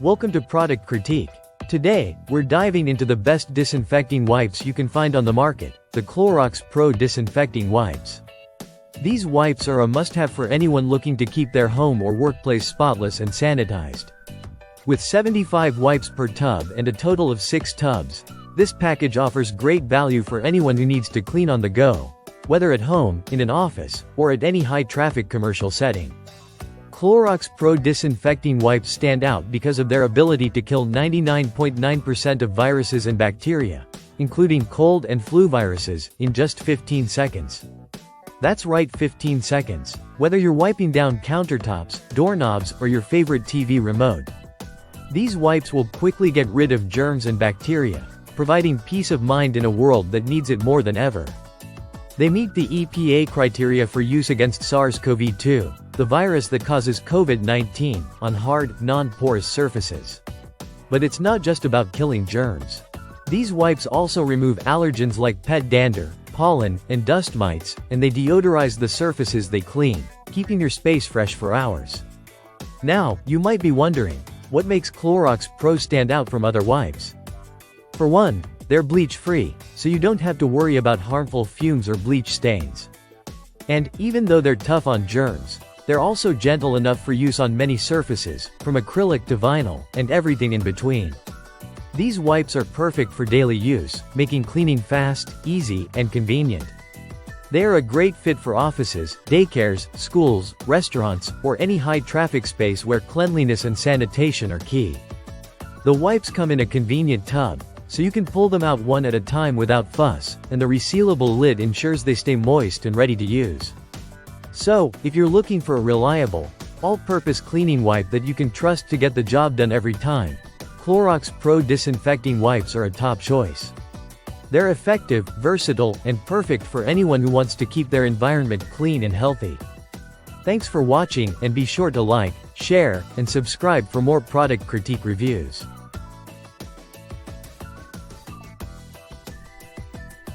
Welcome to Product Critique. Today, we're diving into the best disinfecting wipes you can find on the market, the CloroxPro Disinfecting Wipes. These wipes are a must-have for anyone looking to keep their home or workplace spotless and sanitized. With 75 wipes per tub and a total of 6 tubs, this package offers great value for anyone who needs to clean on the go, whether at home, in an office, or at any high-traffic commercial setting. CloroxPro disinfecting wipes stand out because of their ability to kill 99.9% of viruses and bacteria, including cold and flu viruses, in just 15 seconds. That's right, 15 seconds. Whether you're wiping down countertops, doorknobs, or your favorite TV remote, these wipes will quickly get rid of germs and bacteria, providing peace of mind in a world that needs it more than ever. They meet the EPA criteria for use against SARS-CoV-2, the virus that causes COVID-19, on hard, non-porous surfaces. But it's not just about killing germs. These wipes also remove allergens like pet dander, pollen, and dust mites, and they deodorize the surfaces they clean, keeping your space fresh for hours. Now, you might be wondering, what makes CloroxPro stand out from other wipes? For one, they're bleach-free, so you don't have to worry about harmful fumes or bleach stains. And, even though they're tough on germs, they're also gentle enough for use on many surfaces, from acrylic to vinyl, and everything in between. These wipes are perfect for daily use, making cleaning fast, easy, and convenient. They are a great fit for offices, daycares, schools, restaurants, or any high-traffic space where cleanliness and sanitation are key. The wipes come in a convenient tub, so you can pull them out one at a time without fuss, and the resealable lid ensures they stay moist and ready to use. So, if you're looking for a reliable, all-purpose cleaning wipe that you can trust to get the job done every time, CloroxPro disinfecting wipes are a top choice. They're effective, versatile, and perfect for anyone who wants to keep their environment clean and healthy. Thanks for watching, and be sure to like, share, and subscribe for more product critique reviews.